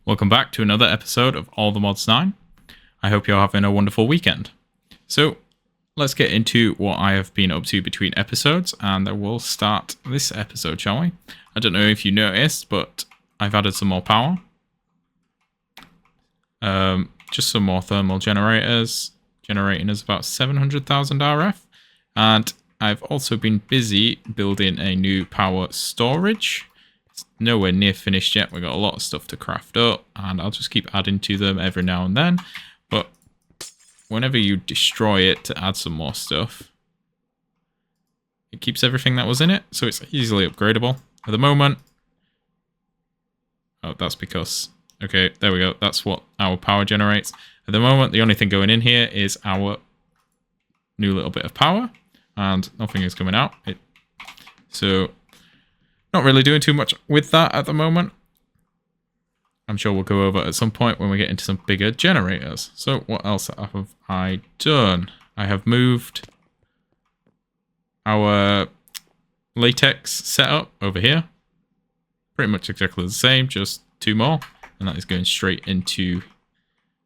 Welcome back to another episode of All the Mods 9. I hope you're having a wonderful weekend. So, let's get into what I have been up to between episodes, and we'll start this episode, shall we? I don't know if you noticed, but I've added some more power. Just some more thermal generators, generating us about 700,000 RF. And I've also been busy building a new power storage. Nowhere near finished yet. We've got a lot of stuff to craft up, and I'll just keep adding to them every now and then. But whenever you destroy it to add some more stuff, it keeps everything that was in it, so it's easily upgradable. At the moment, oh, that's because, okay, there we go. That's what our power generates. At the moment, the only thing going in here is our new little bit of power, and nothing is coming out. So not really doing too much with that at the moment. I'm sure we'll go over at some point when we get into some bigger generators. So what else have I done? I have moved our latex setup over here. Pretty much exactly the same, just 2 more. And that is going straight into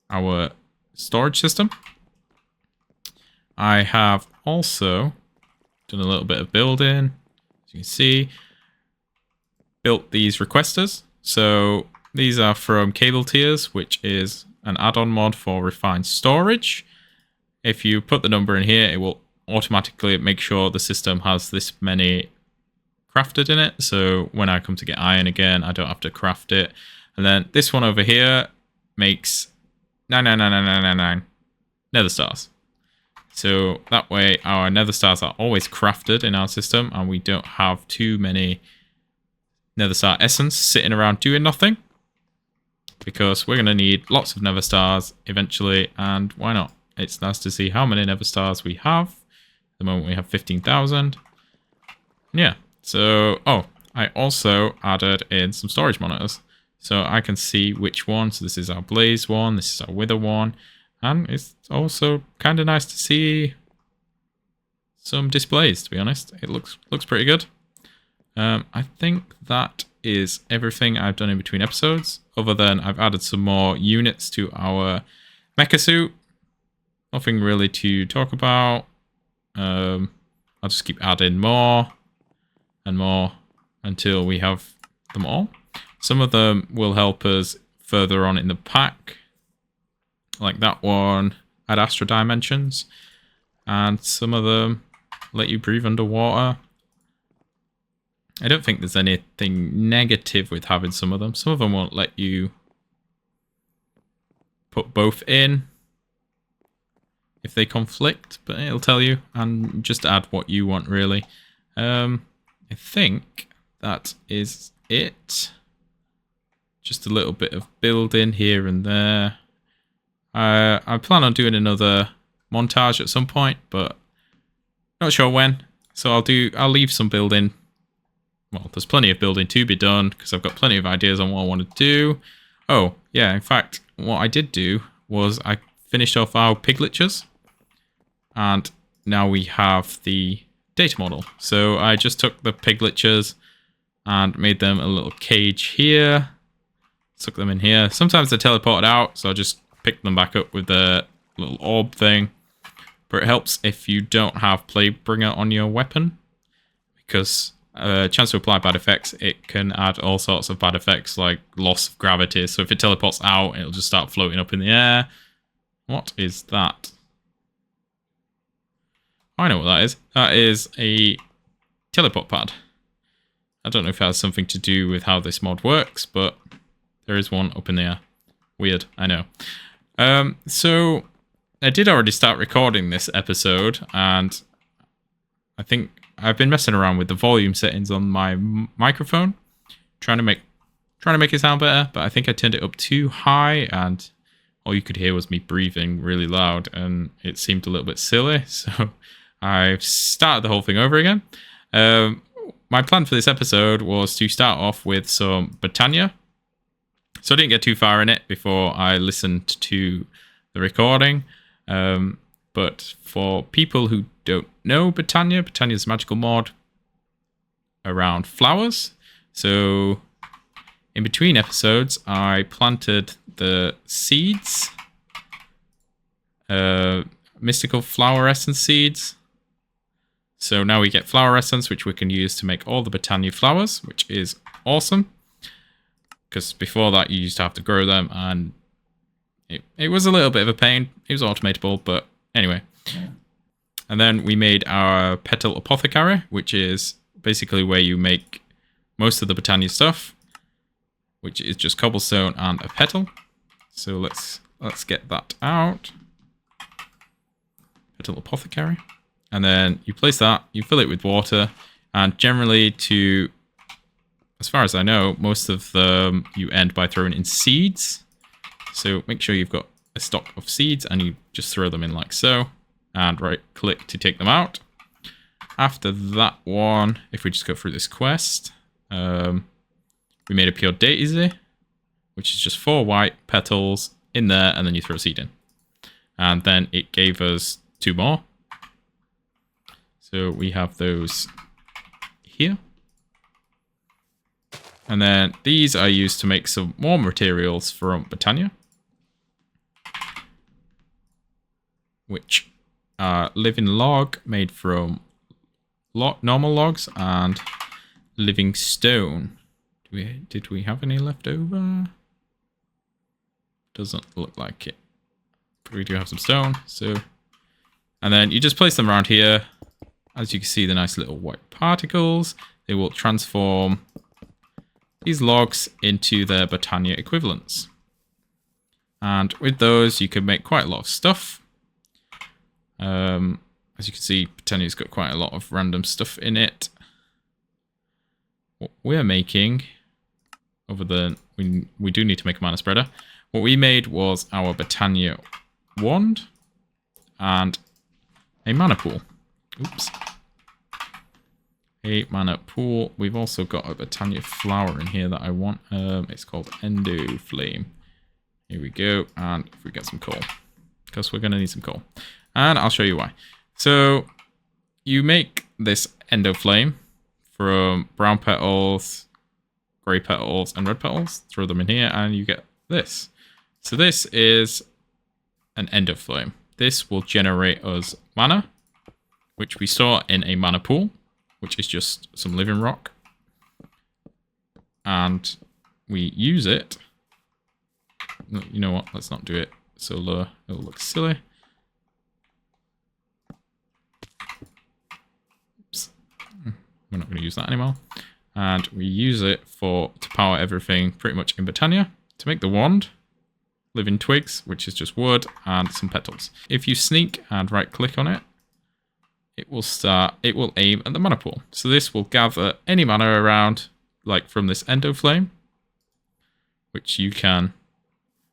our storage system. I have also done a little bit of building, as you can see. Built these requesters. So these are from Cable Tiers, which is an add-on mod for refined storage. If you put the number in here, it will automatically make sure the system has this many crafted in it. So when I come to get iron again, I don't have to craft it. And then this one over here makes 9999999 nether stars. So that way our nether stars are always crafted in our system, and we don't have too many nether star essence sitting around doing nothing, because we're going to need lots of nether stars eventually, and why not? It's nice to see how many nether stars we have. At the moment we have 15,000. Yeah, so, oh, I also added in some storage monitors, so I can see which one. So this is our blaze one, this is our wither one, and it's also kind of nice to see some displays, to be honest. It looks pretty good. I think that is everything I've done in between episodes, other than I've added some more units to our mecha suit. Nothing really to talk about. I'll just keep adding more and more until we have them all. Some of them will help us further on in the pack, like that one, add Astro Dimensions, and some of them let you breathe underwater. I don't think there's anything negative with having some of them. Some of them won't let you put both in if they conflict, but it'll tell you, and just add what you want, really. I think that is it. Just a little bit of building here and there. I plan on doing another montage at some point, but not sure when. So I'll leave some building. Well, there's plenty of building to be done, because I've got plenty of ideas on what I want to do. Oh, yeah, in fact, what I did do was I finished off our piglitures, and now we have the data model. So I just took the piglitures and made them a little cage here, stuck them in here. Sometimes they're teleported out, so I just pick them back up with the little orb thing. But it helps if you don't have Plaguebringer on your weapon, because chance to apply bad effects, it can add all sorts of bad effects like loss of gravity. So if it teleports out, it'll just start floating up in the air. What is that? I know what that is. That is a teleport pad. I don't know if it has something to do with how this mod works, but there is one up in the air. Weird, I know. So I did already start recording this episode, and I think I've been messing around with the volume settings on my microphone, trying to make it sound better, but I think I turned it up too high, and all you could hear was me breathing really loud, and it seemed a little bit silly, so I've started the whole thing over again. My plan for this episode was to start off with some Botania, so I didn't get too far in it before I listened to the recording, but for people who don't know Botania, Botania is a magical mod around flowers. So in between episodes, I planted the seeds, mystical flower essence seeds. So now we get flower essence, which we can use to make all the Botania flowers, which is awesome. Because before that, you used to have to grow them, and it was a little bit of a pain. It was automatable, but anyway. And then we made our petal apothecary, which is basically where you make most of the Botania stuff, which is just cobblestone and a petal. So let's get that out. Petal apothecary. And then you place that, you fill it with water, and generally as far as I know, most of them you end by throwing in seeds. So make sure you've got a stock of seeds and you just throw them in like so, and right click to take them out. After that one, if we just go through this quest, we made a pure daisy, which is just 4 white petals in there, and then you throw a seed in. And then it gave us 2 more. So we have those here. And then these I used to make some more materials from Botania, which are living log made from normal logs and living stone. Did we have any left over? Doesn't look like it. But we do have some stone. So, and then you just place them around here. As you can see, the nice little white particles. They will transform these logs into their Botania equivalents. And with those, you can make quite a lot of stuff. As you can see, Botania's got quite a lot of random stuff in it. What we're making, other than we do need to make a mana spreader. What we made was our Botania wand and a mana pool. Oops. A mana pool. We've also got a Botania flower in here that I want. It's called Endo Flame. Here we go. And if we get some coal, because we're going to need some coal. And I'll show you why. So you make this Endo Flame from brown petals, grey petals, and red petals. Throw them in here and you get this. So this is an Endo Flame. This will generate us mana, which we store in a mana pool, which is just some living rock. And we use it. You know what? Let's not do it so low. It'll look silly. Oops. We're not going to use that anymore. And we use it to power everything pretty much in Botania. To make the wand, living twigs, which is just wood, and some petals. If you sneak and right click on it, it will aim at the mana pool. So this will gather any mana around, like from this Endo Flame, which you can,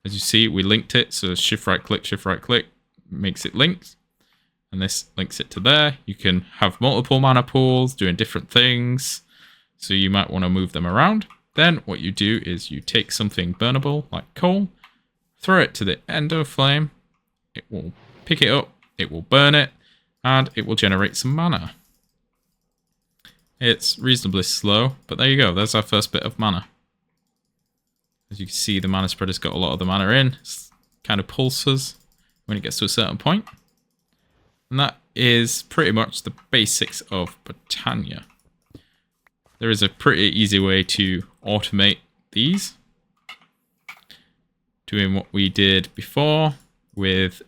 as you see, we linked it. So shift right click, makes it linked. And this links it to there. You can have multiple mana pools doing different things. So you might want to move them around. Then what you do is you take something burnable like coal, throw it to the Endo Flame. It will pick it up, it will burn it, and it will generate some mana. It's reasonably slow, but there you go. There's our first bit of mana. As you can see, the mana spreader's got a lot of the mana in. It's kind of pulses when it gets to a certain point. And that is pretty much the basics of Botania. There is a pretty easy way to automate these, doing what we did before with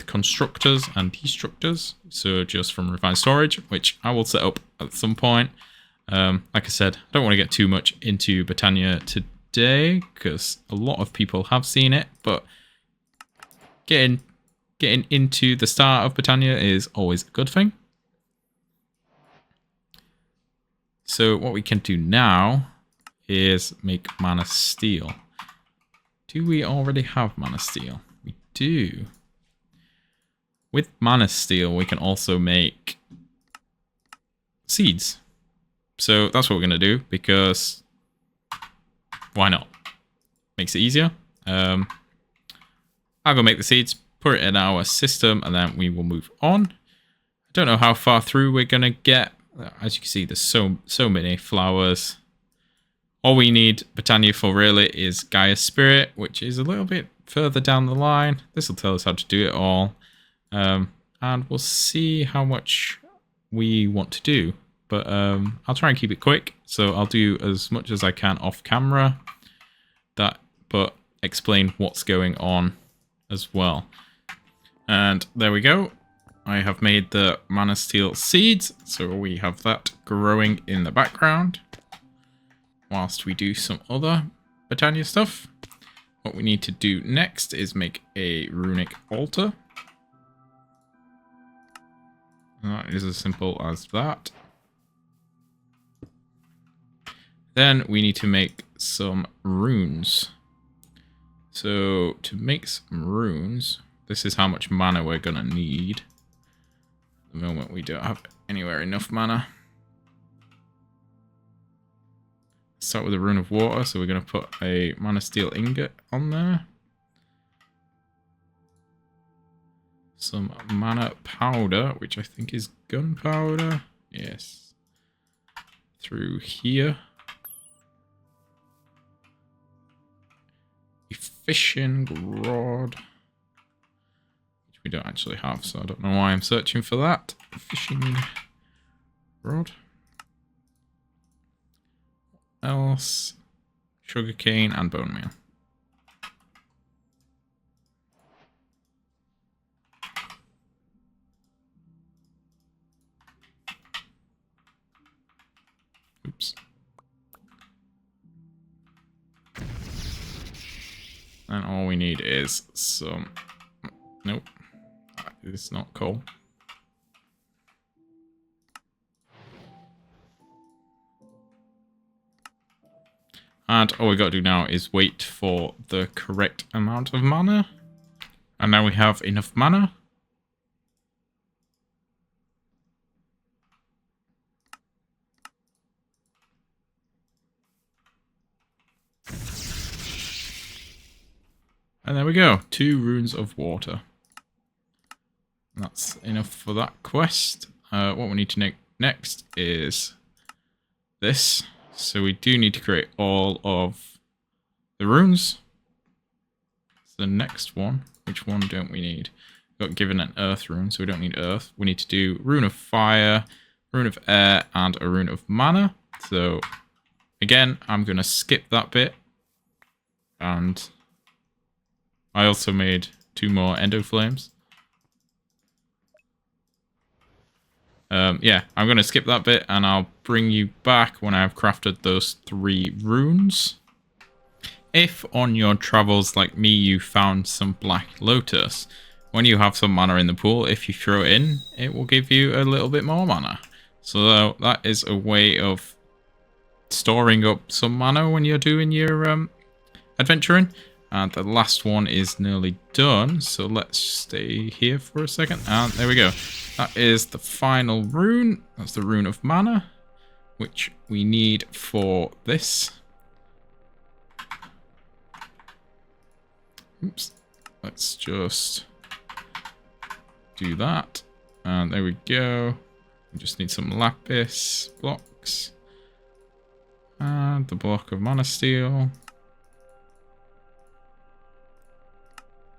constructors and destructors. So just from refined storage, which I will set up at some point. Like I said, I don't want to get too much into Botania today because a lot of people have seen it, but getting into the start of Botania is always a good thing. So what we can do now is make mana steel. Do we already have mana steel? We do. With mana steel, we can also make seeds. So that's what we're going to do, because why not? Makes it easier. I'll go make the seeds, put it in our system, and then we will move on. Don't know how far through we're gonna get. As you can see, there's so many flowers. All we need Botania for really is Gaia's Spirit, which is a little bit further down the line. This will tell us how to do it all. And we'll see how much we want to do. But I'll try and keep it quick. So I'll do as much as I can off camera. But explain what's going on as well. And there we go. I have made the Mana Steel seeds. So we have that growing in the background. Whilst we do some other Botania stuff. What we need to do next is make a runic altar. And that is as simple as that. Then we need to make some runes. So to make some runes, this is how much mana we're going to need. At the moment we don't have anywhere enough mana. Start with a rune of water, so we're going to put a mana steel ingot on there. Some mana powder, which I think is gunpowder. Yes. Through here. A fishing rod. Which we don't actually have, so I don't know why I'm searching for that. Fishing rod. Else, sugarcane and bone meal. Oops. And all we need is some... Nope. That is not coal. And all we got to do now is wait for the correct amount of mana. And now we have enough mana. And there we go. 2 runes of water. That's enough for that quest. What we need to make next is this. So we do need to create all of the runes. The next one. Which one don't we need? We got given an earth rune, so we don't need earth. We need to do rune of fire, rune of air, and a rune of mana. So again, I'm going to skip that bit. And I also made 2 more endo flames. Yeah, I'm going to skip that bit and I'll bring you back when I've crafted those 3 runes. If on your travels like me you found some Black Lotus, when you have some mana in the pool, if you throw it in, it will give you a little bit more mana. So that is a way of storing up some mana when you're doing your adventuring. And the last one is nearly done, so let's stay here for a second. And there we go. That is the final rune. That's the rune of mana, which we need for this. Oops. Let's just do that. And there we go. We just need some lapis blocks. And the block of mana steel.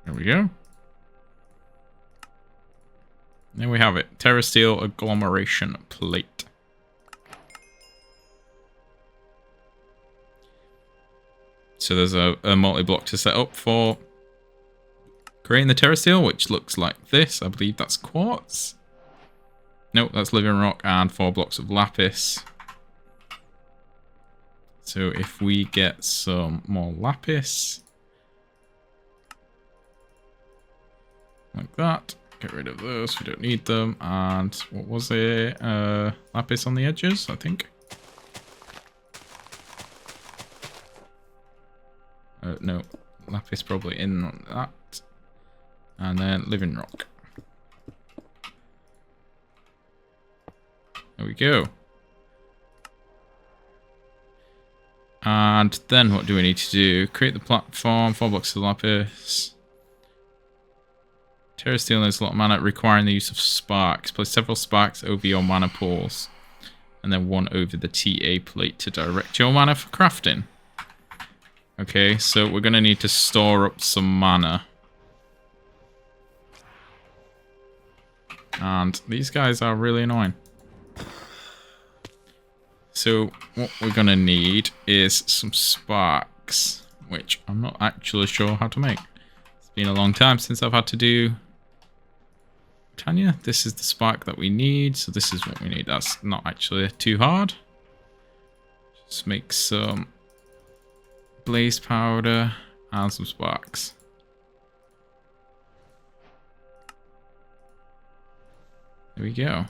There we go. There we have it. Terra Steel Agglomeration Plate. So there's a multi-block to set up for creating the Terra Steel, which looks like this. I believe that's quartz. Nope, that's living rock and 4 blocks of lapis. So if we get some more lapis... like that. Get rid of those. We don't need them. And what was it? Lapis on the edges, I think. No. Lapis probably in on that. And then living rock. There we go. And then what do we need to do? Create the platform. 4 blocks of lapis. Terra Steel is a lot of mana, requiring the use of sparks. Place several sparks over your mana pools, and then one over the TA plate to direct your mana for crafting. Okay, so we're going to need to store up some mana. And these guys are really annoying. So what we're going to need is some sparks, which I'm not actually sure how to make. It's been a long time since I've had to do Botania. This is the spark that we need, so this is what we need. That's not actually too hard. Just make some blaze powder and some sparks. There we go.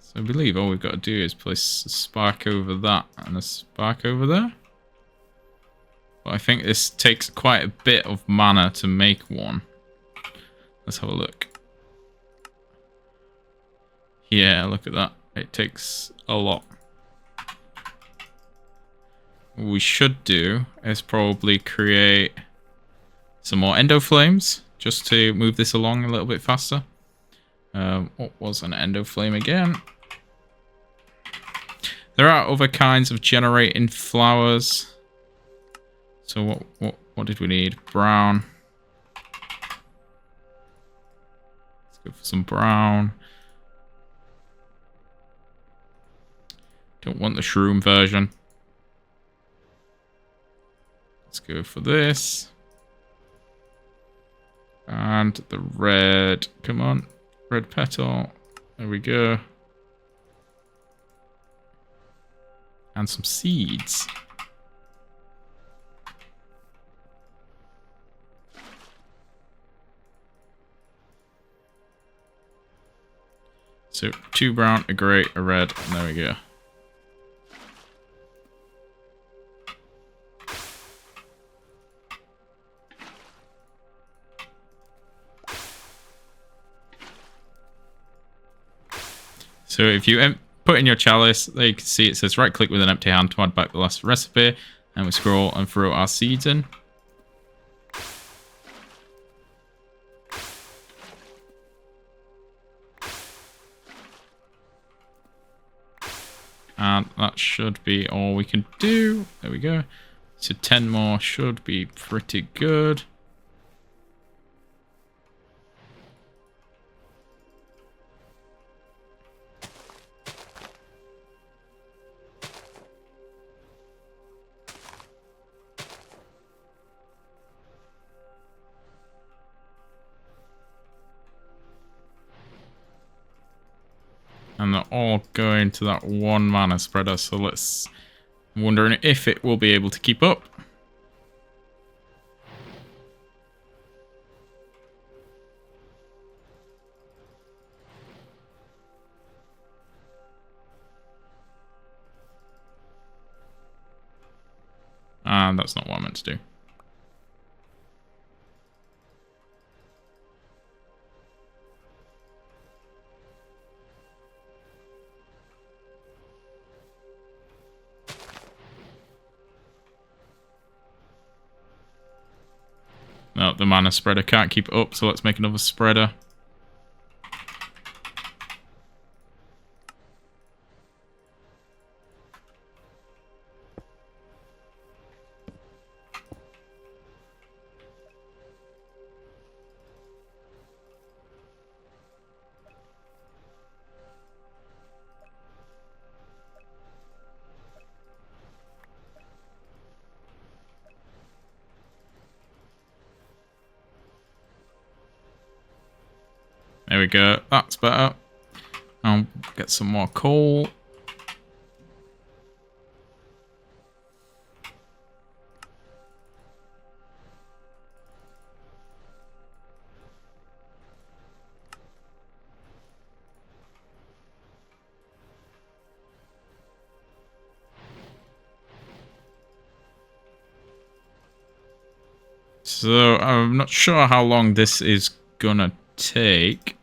So I believe all we've got to do is place a spark over that and a spark over there. But I think this takes quite a bit of mana to make one. Let's have a look. Yeah, look at that. It takes a lot. What we should do is probably create some more endo flames just to move this along a little bit faster. What was an endo flame again? There are other kinds of generating flowers. So what did we need? Brown. Let's go for some brown. Don't want the shroom version. Let's go for this. And the red. Come on. Red petal. There we go. And some seeds. So 2 brown, a grey, a red, and there we go. So if you put in your chalice, there you can see it says right click with an empty hand to add back the last recipe, and we scroll and throw our seeds in. And that should be all we can do. There we go. So 10 more should be pretty good. And they're all going to that 1 mana spreader, so let's... I'm wondering if it will be able to keep up. And that's not what I meant to do. No, the mana spreader can't keep it up, so let's make another spreader. There we go. That's better. I'll get some more coal. So I'm not sure how long this is gonna take.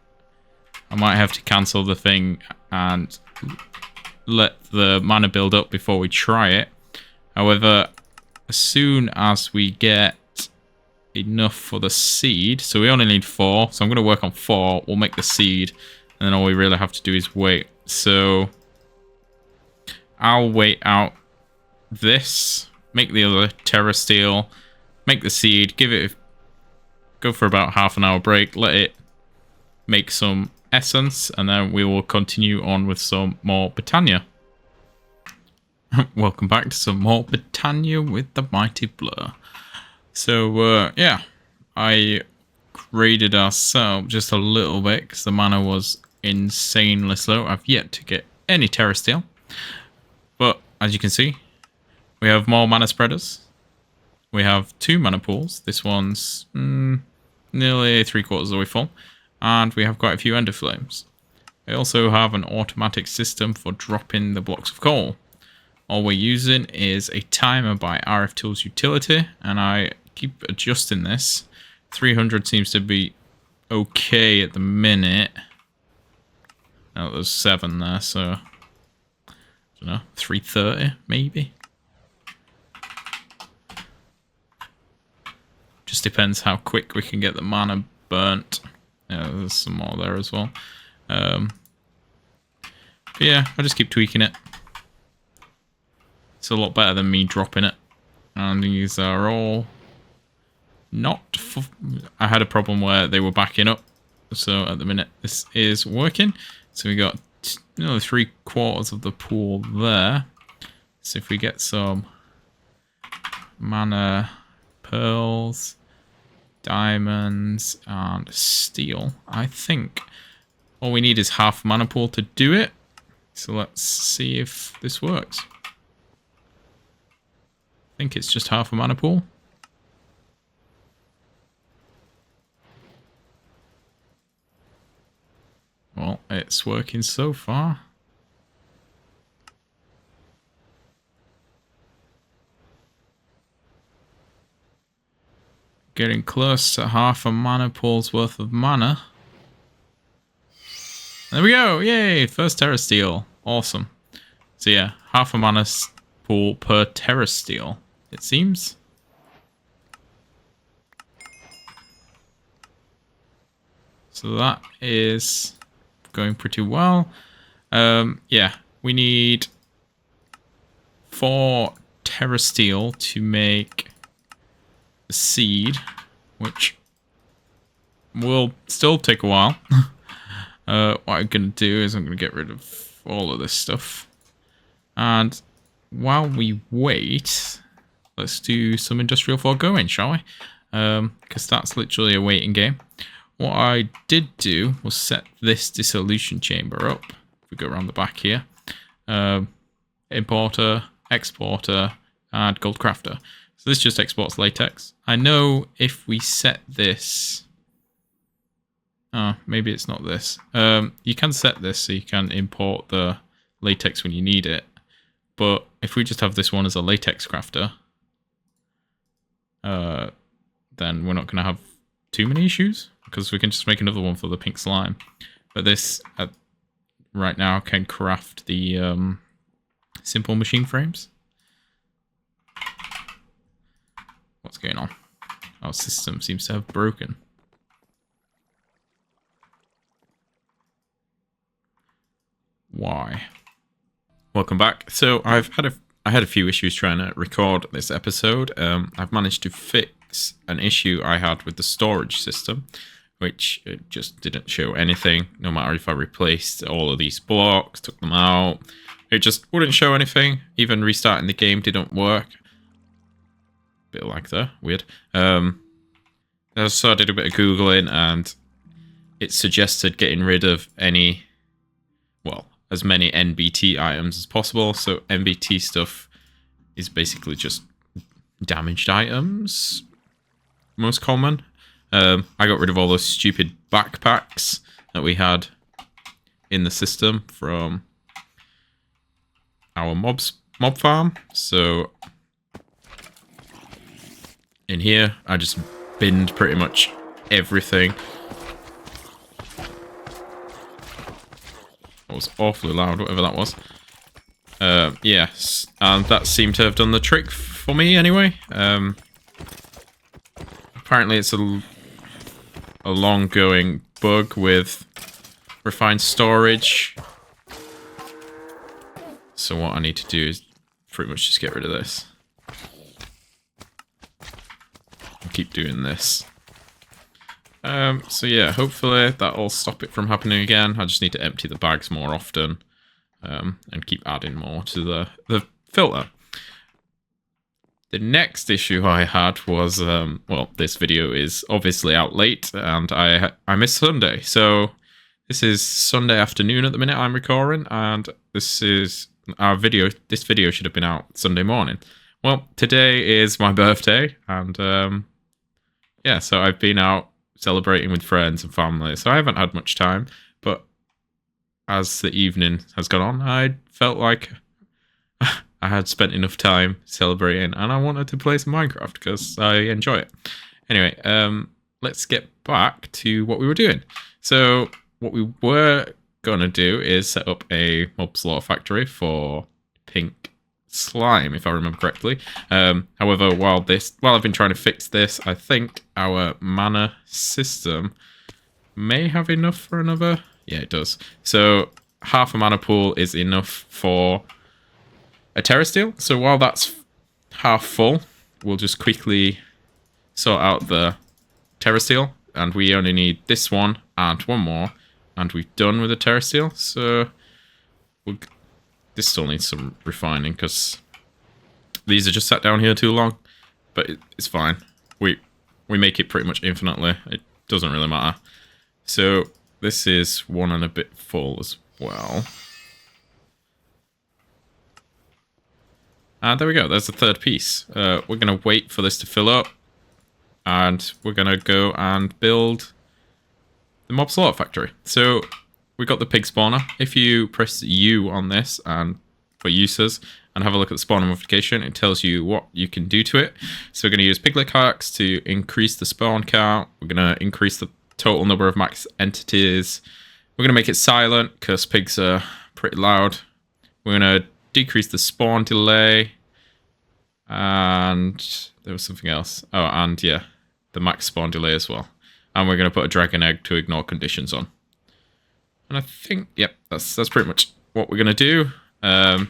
I might have to cancel the thing and let the mana build up before we try it. However, as soon as we get enough for the seed. So we only need 4. So I'm going to work on 4. We'll make the seed. And then all we really have to do is wait. So I'll wait out this. Make the other Terra Steel. Make the seed. Go for about half an hour break. Let it make some essence. And then we will continue on with some more Botania. Welcome back to some more Botania with the Mighty Blur. So, yeah, I graded ourselves just a little bit because the mana was insanely slow. I've yet to get any Terra Steel. But, as you can see, we have more mana spreaders. We have 2 mana pools. This one's nearly 3/4 of the way full. And we have quite a few Ender Flames. We also have an automatic system for dropping the blocks of coal. All we're using is a timer by RF Tools Utility, and I keep adjusting this. 300 seems to be okay at the minute. Now there's 7 there, so I don't know, 330 maybe. Just depends how quick we can get the mana burnt. Yeah, there's some more there as well. But yeah, I'll just keep tweaking it. It's a lot better than me dropping it. And these are all not... I had a problem where they were backing up. So at the minute this is working. So we got 3/4 of the pool there. So if we get some mana pearls, diamonds, and steel, I think all we need is half mana pool to do it. So let's see if this works. I think it's just half a mana pool. Well, it's working so far. Getting close to half a mana pool's worth of mana. There we go! Yay! First Terra Steel. Awesome. So yeah, half a mana pool per Terra Steel, it seems. So that is going pretty well. Yeah, we need 4 Terra Steel to make the seed, which will still take a while. What I'm going to do is I'm going to get rid of all of this stuff. And while we wait, let's do some industrial foregoing, shall we? Because that's literally a waiting game. What I did do was set this dissolution chamber up. If we go around the back here. Importer, exporter, and gold crafter. So this just exports latex. I know if we set this... Oh, maybe it's not this. You can set this so you can import the latex when you need it. But if we just have this one as a latex crafter, then we're not going to have too many issues, because we can just make another one for the pink slime. But this, right now, can craft the simple machine frames. What's going on? Our system seems to have broken. Why? Welcome back. So I had a few issues trying to record this episode. I've managed to fix an issue I had with the storage system, which it just didn't show anything. No matter if I replaced all of these blocks, took them out, it just wouldn't show anything. Even restarting the game didn't work. Bit like that, weird. So I did a bit of Googling, and it suggested getting rid of any, well, as many NBT items as possible. So NBT stuff is basically just damaged items, most common. I got rid of all those stupid backpacks that we had in the system from our mob farm. So in here, I just binned pretty much everything. That was awfully loud, whatever that was. Yes, and that seemed to have done the trick for me anyway. Apparently it's a long-going bug with refined storage. So what I need to do is pretty much just get rid of this. And keep doing this. So yeah, hopefully that'll stop it from happening again. I just need to empty the bags more often. And keep adding more to the filter. The next issue I had was, well, this video is obviously out late, and I missed Sunday. So this is Sunday afternoon at the minute I'm recording, and this is our video. This video should have been out Sunday morning. Well, today is my birthday, and yeah, so I've been out celebrating with friends and family, so I haven't had much time, but as the evening has gone on, I felt like I had spent enough time celebrating, and I wanted to play some Minecraft because I enjoy it. Anyway, let's get back to what we were doing. So what we were going to do is set up a mob slaughter factory for pink slime, if I remember correctly. However, while I've been trying to fix this, I think our mana system may have enough for another. Yeah, it does. So half a mana pool is enough for a terrasteel. So while that's half full, we'll just quickly sort out the terrasteel, and we only need this one and one more, and we're done with the terrasteel. So this still needs some refining because these are just sat down here too long, but it's fine. We make it pretty much infinitely. It doesn't really matter. So this is one and a bit full as well. And there we go, there's the third piece. We're going to wait for this to fill up, and we're going to go and build the mob slaughter factory. So we got the pig spawner. If you press U on this and for uses and have a look at the spawner modification, it tells you what you can do to it. So we're going to use piglet hacks to increase the spawn count. We're going to increase the total number of max entities. We're going to make it silent because pigs are pretty loud. We're going to decrease the spawn delay, and there was something else. Oh, and yeah, the max spawn delay as well. And we're going to put a dragon egg to ignore conditions on. And I think, yep, that's pretty much what we're going to do. I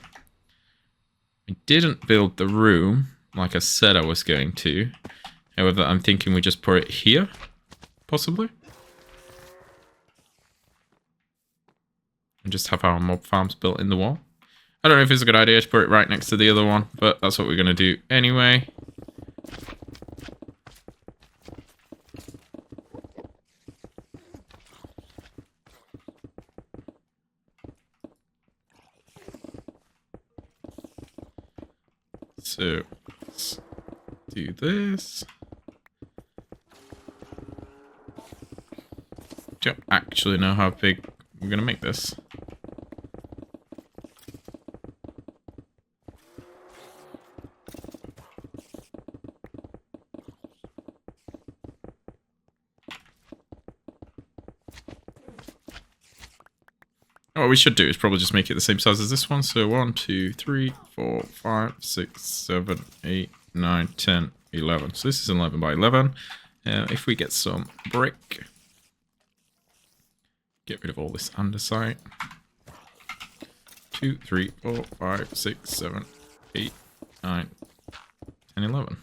didn't build the room like I said I was going to. However, I'm thinking we just put it here, possibly. And just have our mob farms built in the wall. I don't know if it's a good idea to put it right next to the other one, but that's what we're going to do anyway. So let's do this. Don't actually know how big we're going to make this. What we should do is probably just make it the same size as this one. So 1, 2, 3, 4, 5, 6, 7, 8, 9, 10, 11. So this is 11 by 11. If we get some brick, get rid of all this andesite. 2, 3, 4, 5, 6, 7, 8, 9, 10, 11.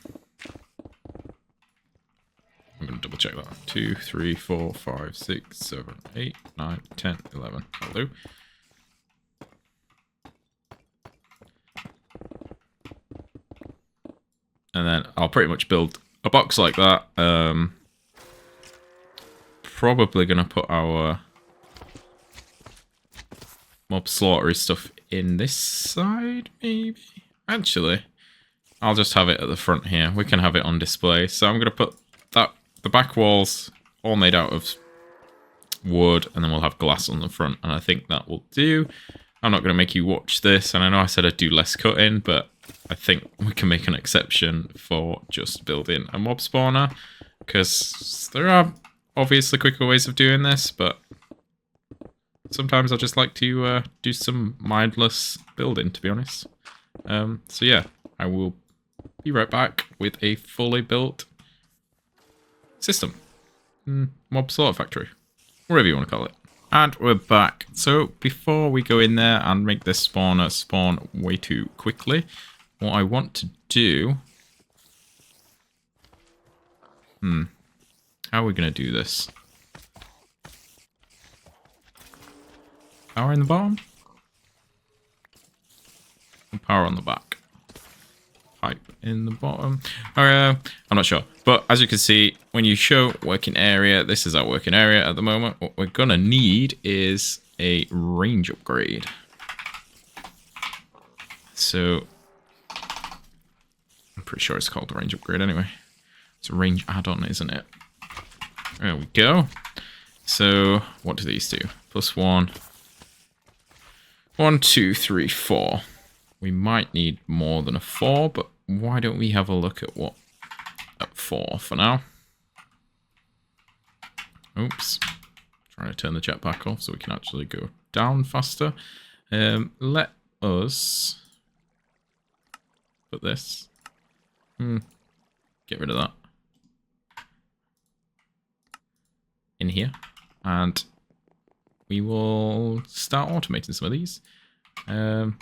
I'm going to double check that. 2, 3, 4, 5, 6, 7, 8, 9, 10, 11. That'll do. And then I'll pretty much build a box like that. Probably going to put our mob slaughtery stuff in this side, maybe? Actually, I'll just have it at the front here. We can have it on display. So I'm going to put that. The back walls all made out of wood, and then we'll have glass on the front, and I think that will do. I'm not going to make you watch this, and I know I said I'd do less cutting, but I think we can make an exception for just building a mob spawner, because there are obviously quicker ways of doing this, but sometimes I just like to do some mindless building, to be honest. So yeah, I will be right back with a fully built system. Mob slaughter factory. Whatever you want to call it. And we're back. So before we go in there and make this spawner spawn way too quickly, what I want to do... How are we going to do this? Power in the bottom? And power on the back. Pipe in the bottom. I'm not sure. But as you can see, when you show working area, this is our working area at the moment. What we're going to need is a range upgrade. So, I'm pretty sure it's called a range upgrade anyway. It's a range add-on, isn't it? There we go. So, what do these do? +1. 1, 2, 3, 4. We might need more than a 4, but why don't we have a look at what at 4 for now? Oops. Trying to turn the jetpack off so we can actually go down faster. Let us put this. Get rid of that. In here. And we will start automating some of these. Add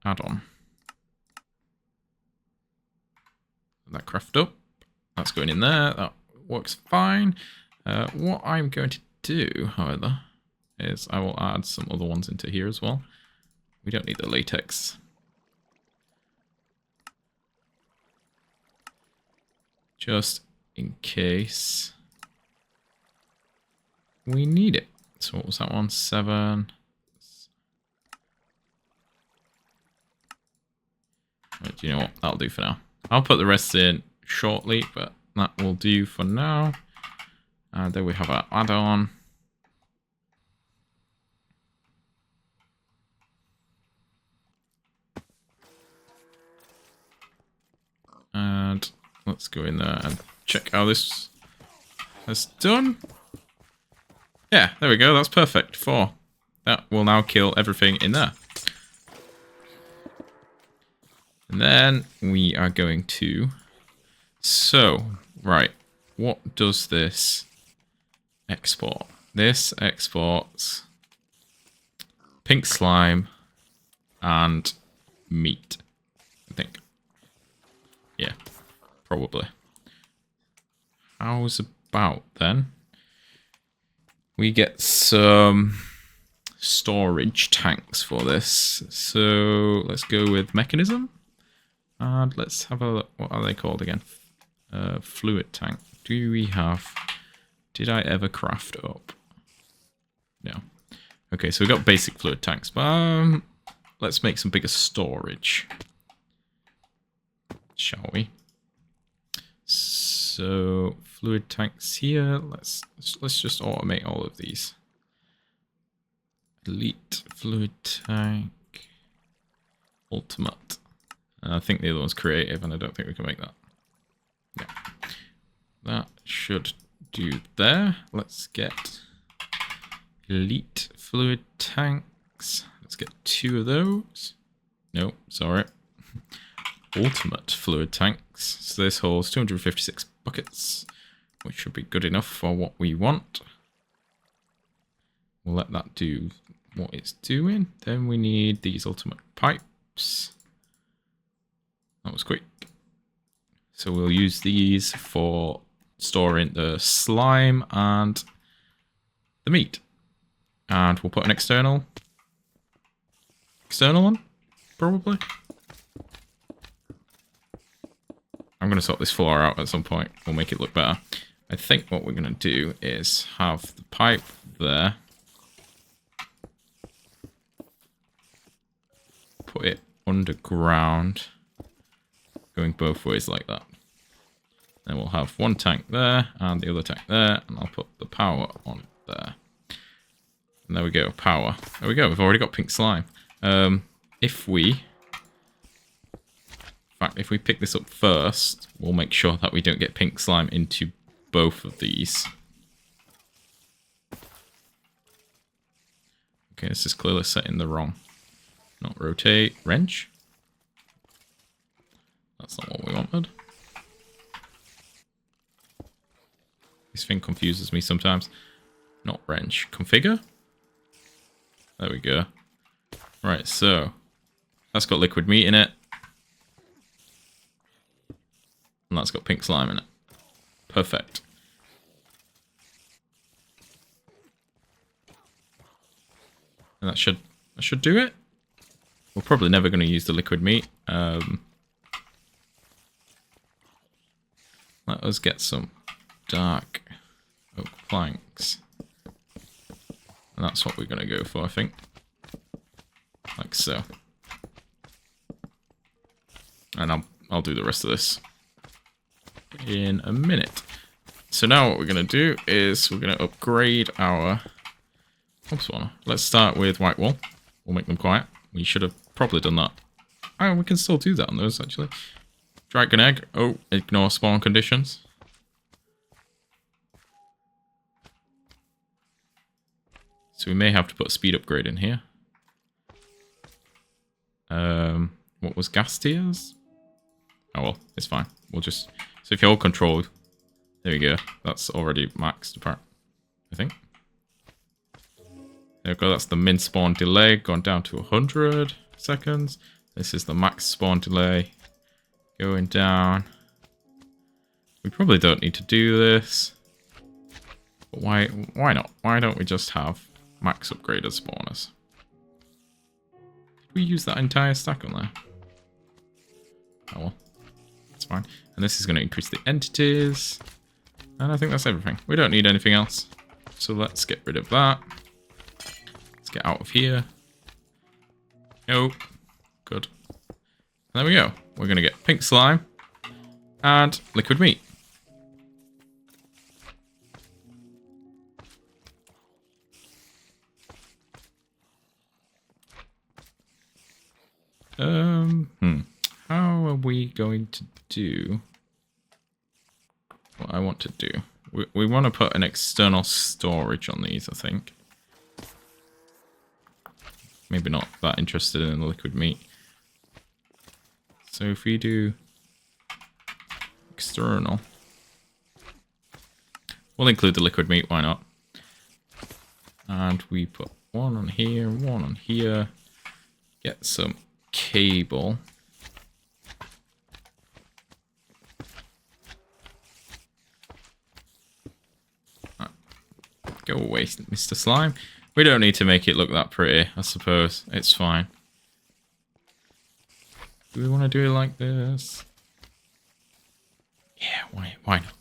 on. That craft up. That's going in there. That works fine. What I'm going to do, however, is I will add some other ones into here as well. We don't need the latex. Just in case we need it. So what was that one? 7. Do you know what? That'll do for now. I'll put the rest in shortly, but that will do for now. And then we have our add-on. And let's go in there and check how this has done. Yeah, there we go. That's perfect. 4. That will now kill everything in there. And then we are going to... So, right. What does this export? This exports pink slime and meat, I think. Yeah, probably. How's about then? We get some storage tanks for this. So let's go with mechanism. And let's have a look. What are they called again? Fluid tank. Do we have... Did I ever craft up? No. Okay, so we've got basic fluid tanks. But let's make some bigger storage. Shall we? So fluid tanks here. Let's just automate all of these. Elite fluid tank. Ultimate. I think the other one's creative, and I don't think we can make that. Yeah. That should do there. Let's get elite fluid tanks. Let's get 2 of those. No, sorry. Ultimate fluid tanks. So this holds 256 buckets, which should be good enough for what we want. We'll let that do what it's doing. Then we need these ultimate pipes. That was quick. So we'll use these for storing the slime and the meat. And we'll put an external on, probably. I'm going to sort this floor out at some point. We'll make it look better. I think what we're going to do is have the pipe there. Put it underground. Going both ways like that. Then we'll have one tank there and the other tank there. And I'll put the power on there. And there we go. Power. There we go. We've already got pink slime. If we pick this up first, we'll make sure that we don't get pink slime into both of these. Okay, this is clearly set in the wrong. Not rotate. Wrench. That's not what we wanted. thing confuses me sometimes. Not wrench. Configure? There we go. Right, so that's got liquid meat in it. And that's got pink slime in it. Perfect. And that should do it. We're probably never going to use the liquid meat. Let us get some dark oak planks. And that's what we're going to go for, I think. Like so. And I'll do the rest of this in a minute. So now what we're going to do is we're going to upgrade our... Oops, let's start with white wool. We'll make them quiet. We should have probably done that. Oh, we can still do that on those, actually. Dragon egg. Oh, ignore spawn conditions. So we may have to put a speed upgrade in here. What was gas tiers? Oh well, it's fine. We'll just... So if you hold control... There we go. That's already maxed apart, I think. There we go. That's the min spawn delay. Gone down to 100 seconds. This is the max spawn delay. Going down. We probably don't need to do this. But why not? Why don't we just have max upgraded spawners? Did we use that entire stack on there? Oh well. That's fine. And this is going to increase the entities. And I think that's everything. We don't need anything else. So let's get rid of that. Let's get out of here. Nope. Good. And there we go. We're going to get pink slime and liquid meat. How are we going to do what I want to do? We want to put an external storage on these, I think. Maybe not that interested in the liquid meat. So if we do external, we'll include the liquid meat, why not? And we put one on here, one on here. Get some cable. Go away, Mr. Slime. We don't need to make it look that pretty, I suppose. It's fine. Do we want to do it like this? Yeah, why not?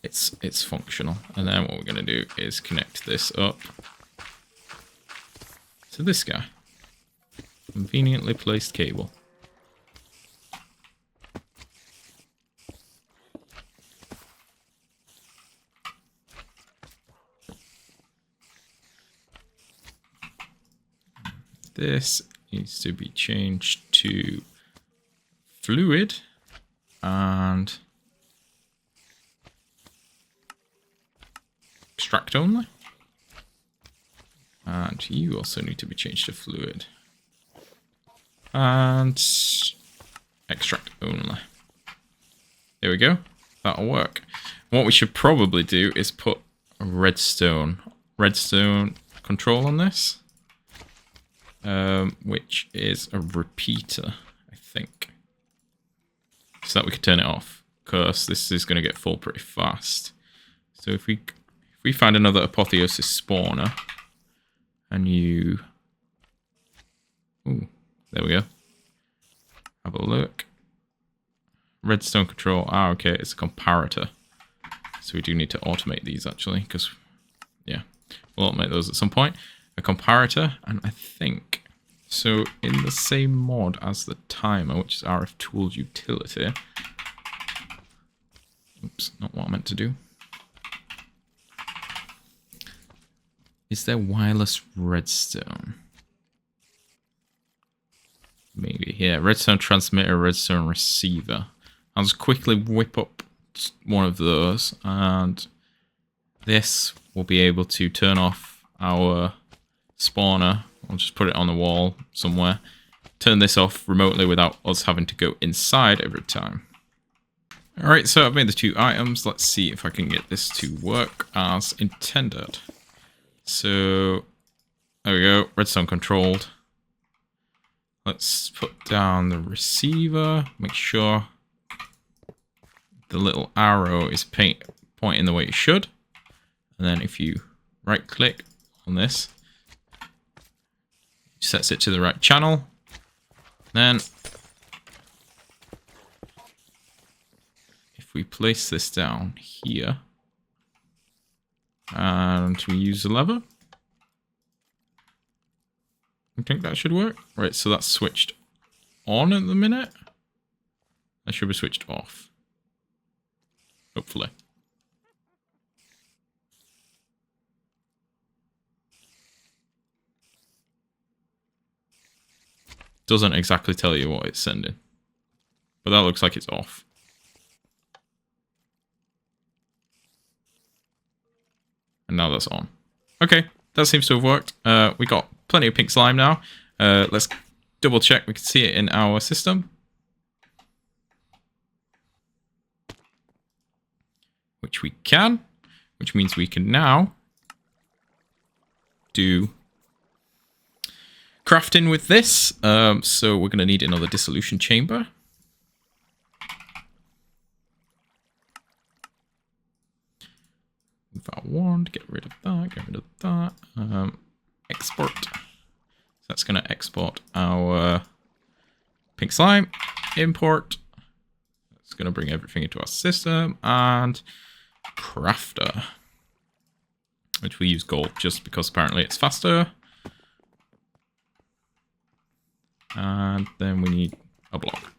It's functional. And then what we're going to do is connect this up to this guy. Conveniently placed cable. This needs to be changed to fluid and extract only. And you also need to be changed to fluid and extract only. There we go. That'll work. What we should probably do is put a redstone control on this. Which is a repeater, I think. So that we can turn it off, because this is going to get full pretty fast. So if we find another apotheosis spawner, and you... Ooh, there we go. Have a look. Redstone control. Ah, okay, it's a comparator. So we do need to automate these, actually, because, yeah, we'll automate those at some point. A comparator, and I think so in the same mod as the timer, which is RF Tools Utility. Oops, not what I meant to do. Is there wireless redstone? Maybe, yeah, redstone transmitter, redstone receiver. I'll just quickly whip up one of those, and this will be able to turn off our spawner. I'll just put it on the wall somewhere. Turn this off remotely without us having to go inside every time. Alright, so I've made the 2 items. Let's see if I can get this to work as intended. So, there we go. Redstone controlled. Let's put down the receiver. Make sure the little arrow is pointing the way it should. And then if you right click on this, it sets it to the right channel. Then if we place this down here and we use the lever, I think that should work. Right, so that's switched on at the minute. That should be switched off. Hopefully. Doesn't exactly tell you what it's sending. But that looks like it's off. And now that's on. Okay, that seems to have worked. We got plenty of pink slime now. Let's double check we can see it in our system. Which we can. Which means we can now do crafting with this. So we're going to need another dissolution chamber. Move that one, get rid of that, get rid of that. Export. So that's going to export our pink slime. Import. It's going to bring everything into our system. And crafter. Which we use gold just because apparently it's faster. And then we need a block.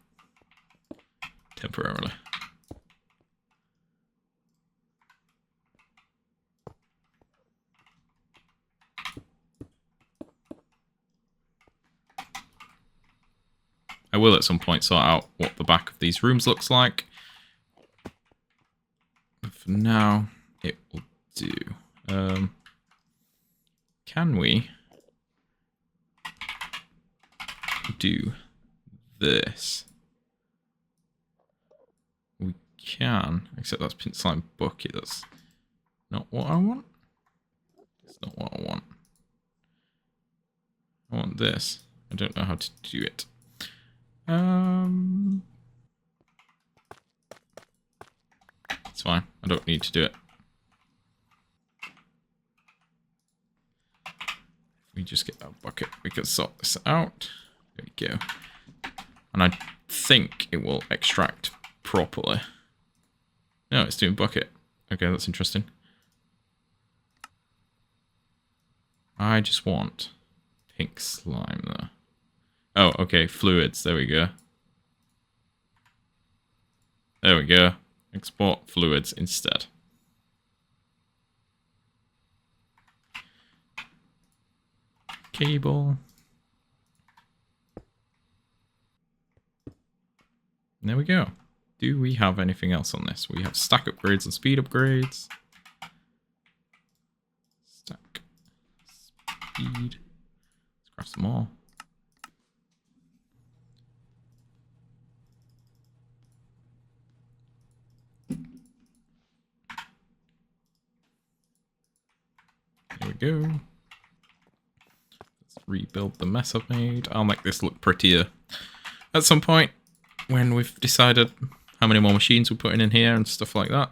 Temporarily. I will at some point sort out what the back of these rooms looks like. But for now, it will do. Can we do this? We can, except that's pink slime bucket. That's not what I want. That's not what I want. I want this. I don't know how to do it. It's fine. I don't need to do it. We just get that bucket. We can sort this out. There we go. And I think it will extract properly. No, it's doing bucket. Okay, that's interesting. I just want pink slime there. Oh, okay, fluids. There we go. There we go. Export fluids instead. Cable. There we go. Do we have anything else on this? We have stack upgrades and speed upgrades. Stack. Speed. Let's craft some more. There we go. Let's rebuild the mess I've made. I'll make this look prettier at some point when we've decided how many more machines we're putting in here and stuff like that.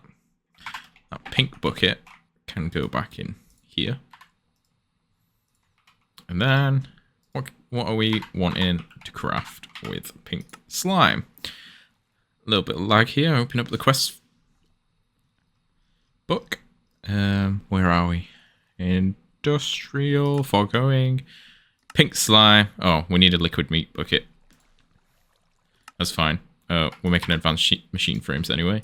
That pink bucket can go back in here. And then, what are we wanting to craft with pink slime? A little bit of lag here. Open up the quest book. Where are we? Industrial, Forgoing, pink slime. Oh, we need a liquid meat bucket. That's fine. We're making advanced machine frames anyway.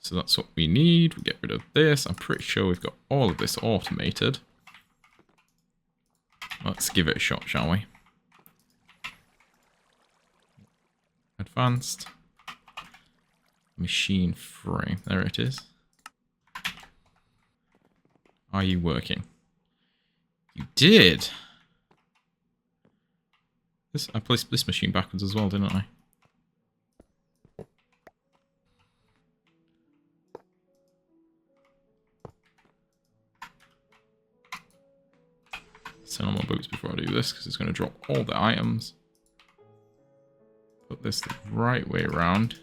So that's what we need. We get rid of this. I'm pretty sure we've got all of this automated. Let's give it a shot, shall we? Advanced machine frame. There it is. Are you working? You did. I placed this machine backwards as well, didn't I? Sell my boots before I do this, because it's going to drop all the items. Put this the right way around.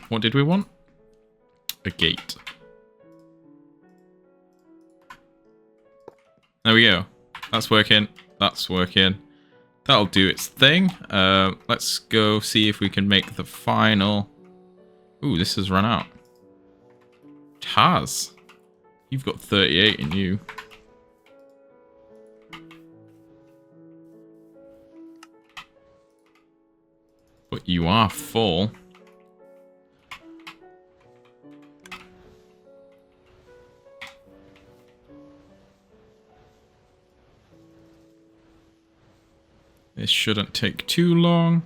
What did we want? A gate. There we go. That's working. That's working. That'll do its thing. Let's go see if we can make the final... Ooh, this has run out. It has. You've got 38 in you. But you are full. This shouldn't take too long.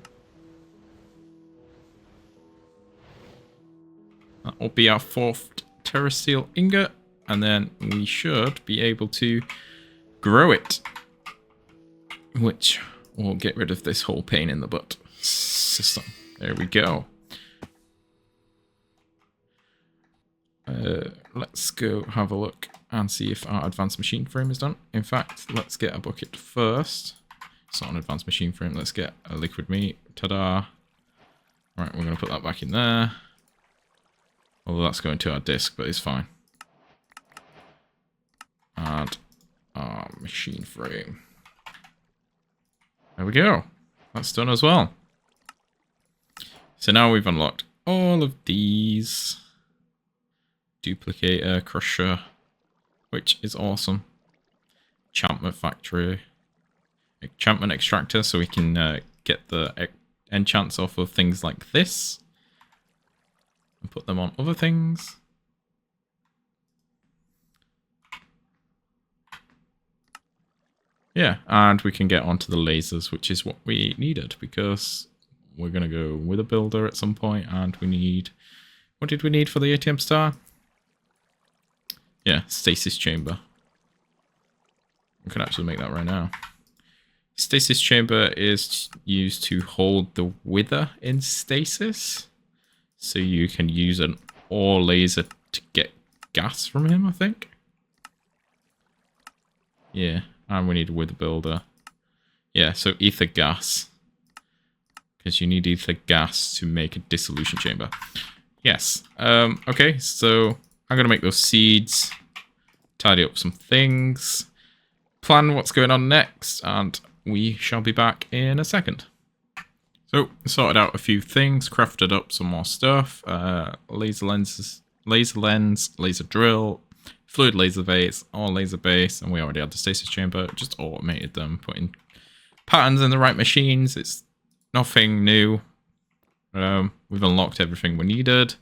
That will be our 4th terrestrial ingot, and then we should be able to grow it, which will get rid of this whole pain in the butt system. There we go. Let's go have a look and see if our advanced machine frame is done. In fact, let's get a bucket first. It's not an advanced machine frame. Let's get a liquid meat. Ta-da. Right, we're going to put that back in there. Although that's going to our disk, but it's fine. Add our machine frame. There we go. That's done as well. So now we've unlocked all of these. Duplicator, crusher, which is awesome. Enchantment factory. Enchantment extractor, so we can get the enchants off of things like this. And put them on other things. Yeah, and we can get onto the lasers, which is what we needed, because we're going to go with a builder at some point, and we need... What did we need for the ATM star? Yeah, stasis chamber. We can actually make that right now. Stasis chamber is used to hold the wither in stasis. So you can use an ore laser to get gas from him, I think. Yeah, and we need a wither builder. Yeah, so ether gas. Because you need ether gas to make a dissolution chamber. Yes. Okay, so I'm going to make those seeds. Tidy up some things. Plan what's going on next. And we shall be back in a second. So, sorted out a few things, crafted up some more stuff, laser lenses, laser lens, laser drill, fluid laser base, all laser base, and we already had the stasis chamber, just automated them, putting patterns in the right machines. It's nothing new. We've unlocked everything we needed,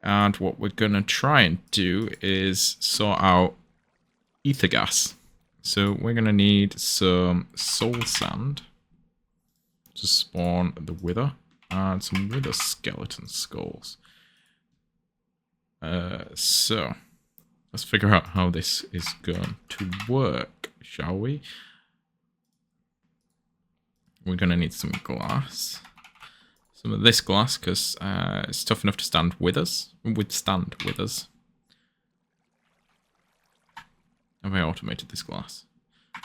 and what we're going to try and do is sort out ether gas. So we're going to need some soul sand to spawn the wither, and some wither skeleton skulls. So let's figure out how this is going to work, shall we? We're going to need some glass. Some of this glass, because it's tough enough to withstand withers. Have I automated this glass?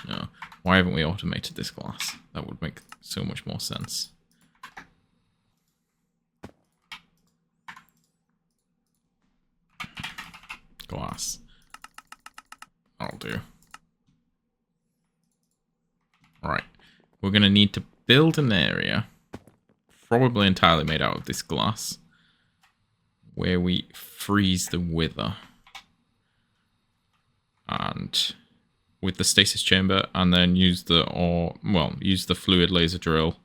No. Why haven't we automated this glass? That would make so much more sense. Glass. That'll do. Alright. We're going to need to build an area, probably entirely made out of this glass, where we freeze the wither. And with the stasis chamber, and then use the fluid laser drill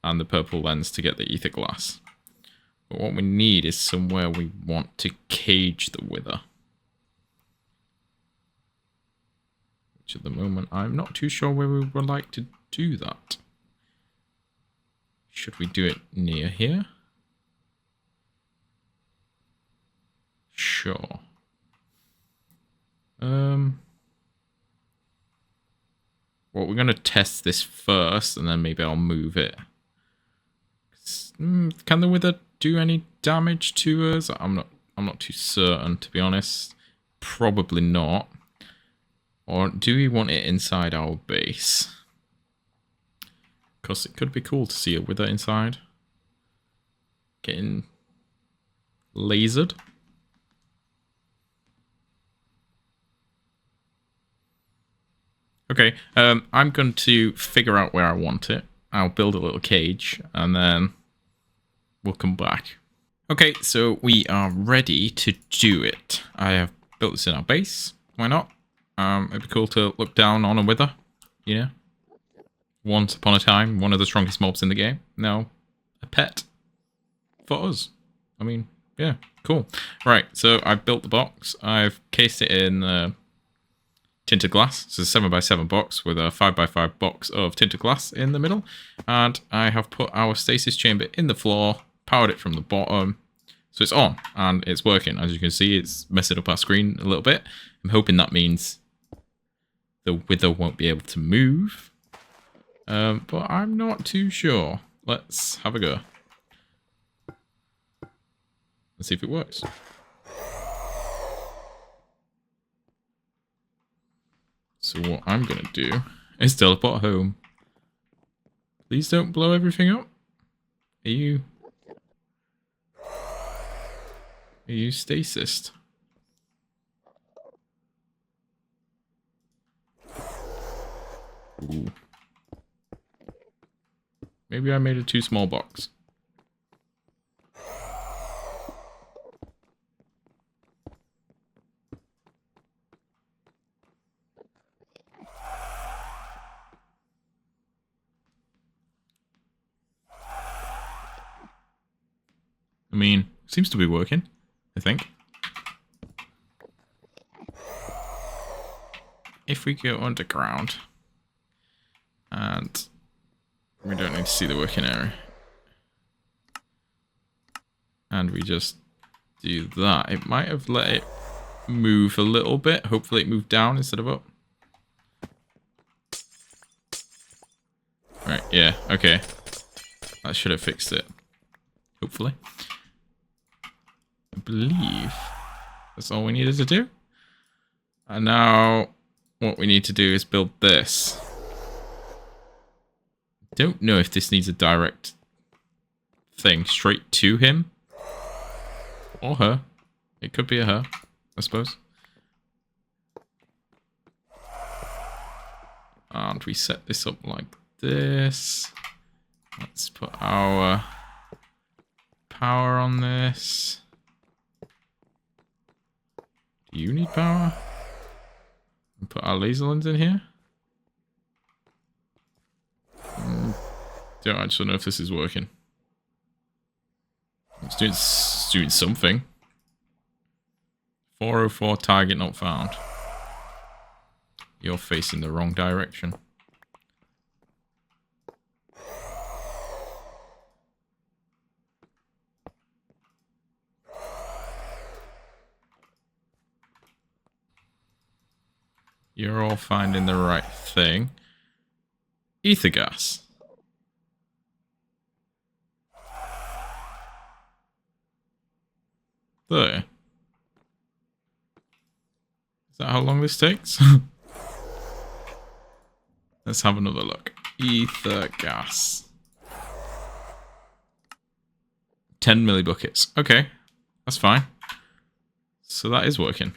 and the purple lens to get the ether glass. But what we need is somewhere we want to cage the wither, which at the moment I'm not too sure where we would like to do that. Should we do it near here? Sure. Well, we're going to test this first, and then maybe I'll move it. Can the wither do any damage to us? I'm not I'm not too certain, to be honest. Probably not. Or do we want it inside our base? Because it could be cool to see a wither inside. Getting lasered. Okay, I'm going to figure out where I want it. I'll build a little cage, and then we'll come back. Okay, so we are ready to do it. I have built this in our base. Why not? It'd be cool to look down on a wither, you know? Once upon a time, one of the strongest mobs in the game. Now, a pet for us. I mean, yeah, cool. Right, so I've built the box. I've cased it in tinted glass. So it's a 7x7 box with a 5x5 box of tinted glass in the middle. And I have put our stasis chamber in the floor, powered it from the bottom. So it's on and it's working. As you can see, it's messing up our screen a little bit. I'm hoping that means the wither won't be able to move. But I'm not too sure. Let's have a go. Let's see if it works. So what I'm going to do is teleport home. Please don't blow everything up. Are you stasised? Ooh. Maybe I made a too small box. I mean, seems to be working, I think. If we go underground, and we don't need to see the working area, and we just do that, it might have let it move a little bit. Hopefully it moved down instead of up. Right, yeah, okay. That should have fixed it. Hopefully. I believe that's all we needed to do. And now what we need to do is build this. Don't know if this needs a direct thing straight to him. Or her. It could be a her, I suppose. And we set this up like this. Let's put our power on this. Do you need power? And put our laser lens in here. Don't actually know if this is working. It's doing something. 404 target not found. You're facing the wrong direction. You're all finding the right thing. Ether gas. There. Is that how long this takes? Let's have another look. Ether gas. 10 millibuckets. Okay, that's fine. So that is working.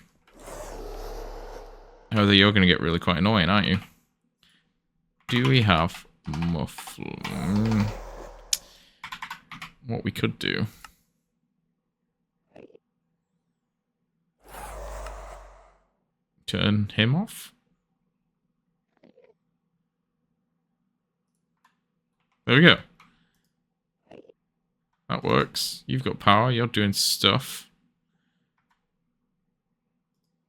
However, you're going to get really quite annoying, aren't you? Do we have muffler? What we could do. Turn him off. There we go. That works. You've got power. You're doing stuff.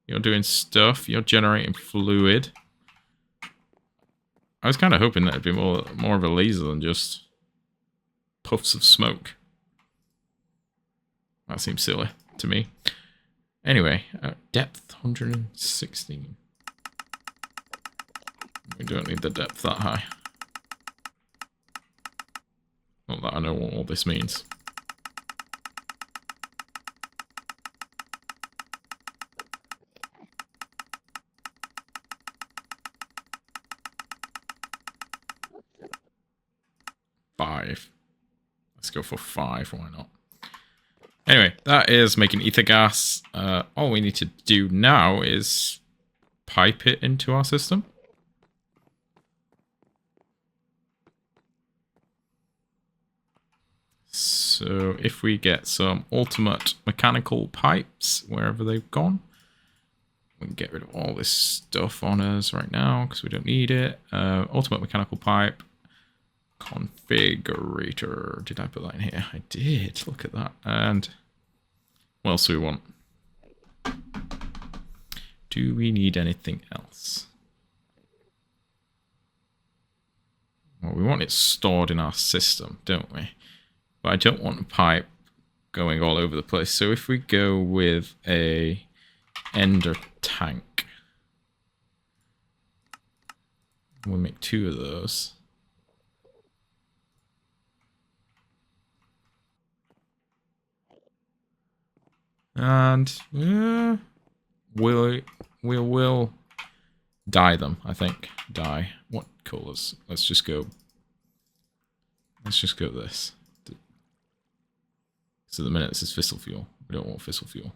You're doing stuff. You're generating fluid. I was kind of hoping that it'd be more of a laser than just puffs of smoke. That seems silly to me. Anyway, depth 116. We don't need the depth that high. Not that I know what all this means. 5. Let's go for 5, why not? Anyway, that is making ether gas. All we need to do now is pipe it into our system. So if we get some ultimate mechanical pipes wherever they've gone, we can get rid of all this stuff on us right now because we don't need it. Ultimate mechanical pipe configurator. Did I put that in here? I did. Look at that. And what else do we want? Do we need anything else? Well, we want it stored in our system, don't we? But I don't want a pipe going all over the place. So if we go with a ender tank, we'll make 2 of those. And we'll dye them, I think. Dye. What colors? Let's just go this. So the minute this is fissile fuel. We don't want fissile fuel.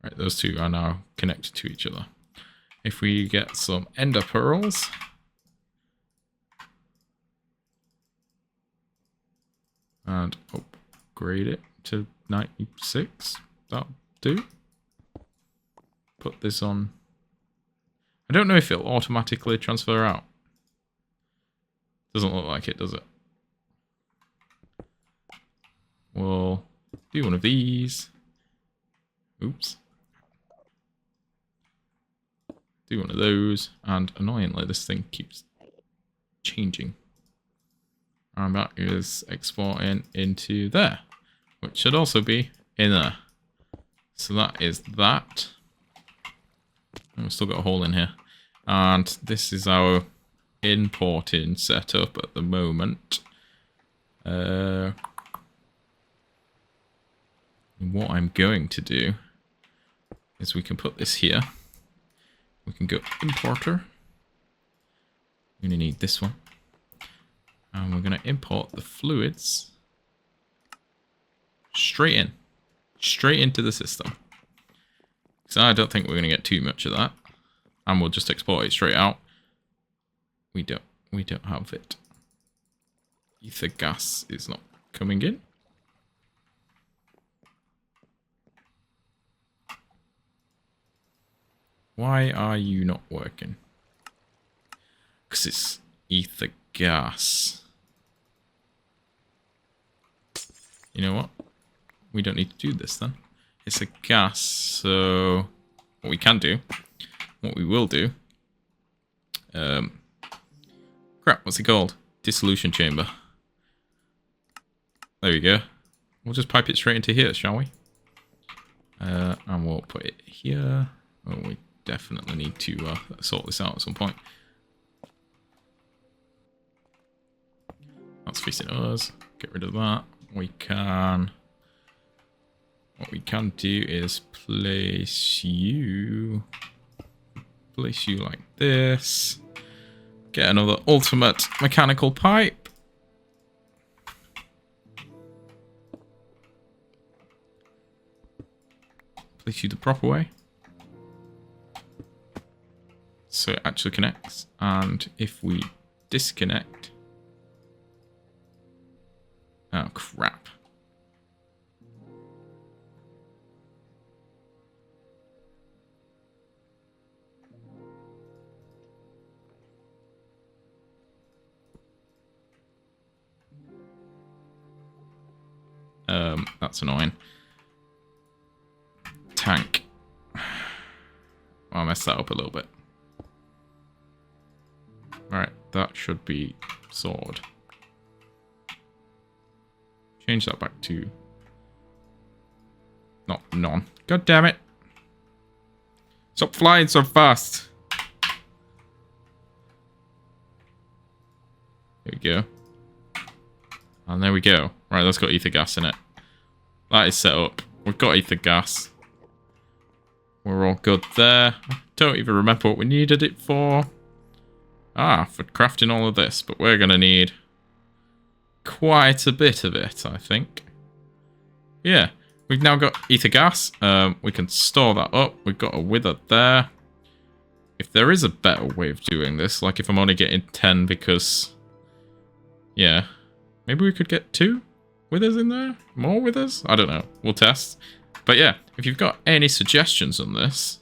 Right, those 2 are now connected to each other. If we get some ender pearls, and upgrade it to 96, that'll do. Put this on. I don't know if it'll automatically transfer out. Doesn't look like it, does it? We'll do one of these. Oops. Do one of those. And annoyingly, this thing keeps changing. And that is exporting into there, which should also be in there. So that is that. And we've still got a hole in here. And this is our importing setup at the moment. What I'm going to do is we can put this here. We can go importer. We're going to need this one. And we're going to import the fluids straight into the system. So I don't think we're going to get too much of that. And we'll just export it straight out. We don't have it. Ether gas is not coming in. Why are you not working? Because it's ether gas. You know what? We don't need to do this then. It's a gas, so what we can do, what we will do, crap, what's it called? Dissolution chamber. There we go. We'll just pipe it straight into here, shall we? And we'll put it here. Oh, we definitely need to sort this out at some point. That's facing us. Get rid of that. What we can do is place you like this. Get another ultimate mechanical pipe. Place you the proper way. So it actually connects. And if we disconnect... Oh, crap. That's annoying. Tank. Oh, I messed that up a little bit. Alright, that should be sword. Change that back to... not none. God damn it. Stop flying so fast. There we go. And there we go. Right, that's got ether gas in it. That is set up. We've got ether gas. We're all good there. Don't even remember what we needed it for. Ah, for crafting all of this. But we're going to need quite a bit of it, I think. Yeah, we've now got ether gas. We can store that up. We've got a wither there. If there is a better way of doing this, like if I'm only getting 10 because... Yeah, maybe we could get 2 withers in there? More withers? I don't know. We'll test. But yeah, if you've got any suggestions on this,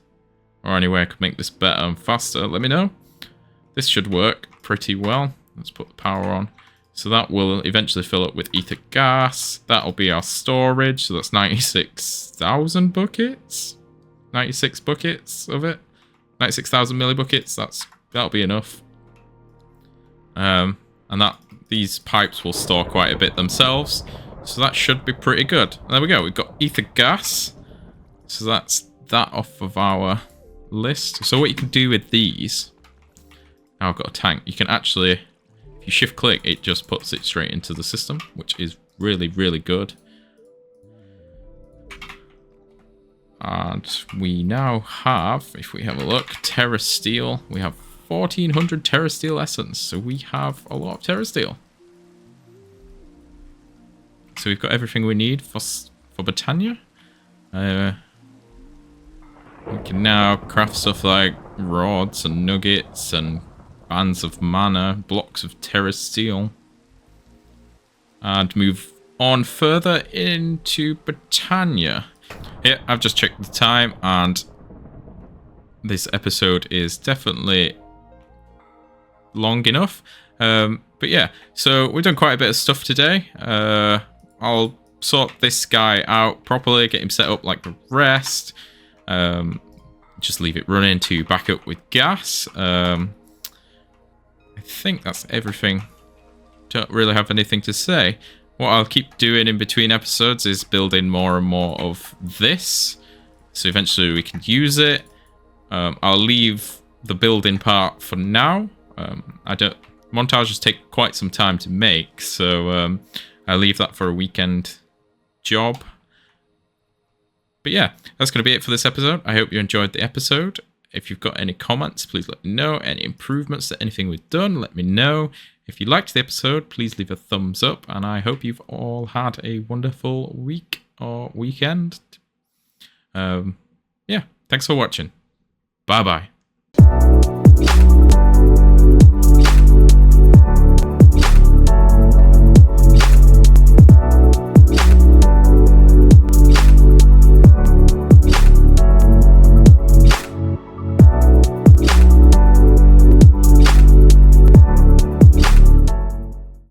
or any way I could make this better and faster, let me know. This should work pretty well. Let's put the power on. So that will eventually fill up with ether gas. That'll be our storage. So that's 96,000 buckets. 96 buckets of it. 96,000 millibuckets. That'll be enough. And these pipes will store quite a bit themselves. So that should be pretty good. And there we go. We've got ether gas. So that's that off of our list. So what you can do with these... Now I've got a tank. You can actually... If you shift click, it just puts it straight into the system, which is really, really good. And we now have, if we have a look, Terra Steel. We have 1,400 Terra Steel essence. So we have a lot of Terra Steel. So we've got everything we need for Botania. We can now craft stuff like rods and nuggets and bands of mana, blocks of Terra Steel. And move on further into Botania. Yeah, I've just checked the time and this episode is definitely long enough. But yeah, so we've done quite a bit of stuff today. I'll sort this guy out properly, get him set up like the rest. Just leave it running to back up with gas. I think that's everything. Don't really have anything to say. What I'll keep doing in between episodes is building more and more of this. So eventually we can use it. I'll leave the building part for now. Montages take quite some time to make, so I'll leave that for a weekend job. But yeah, that's going to be it for this episode. I hope you enjoyed the episode. If you've got any comments, please let me know. Any improvements to anything we've done, let me know. If you liked the episode, please leave a thumbs up. And I hope you've all had a wonderful week or weekend. Yeah, thanks for watching. Bye-bye.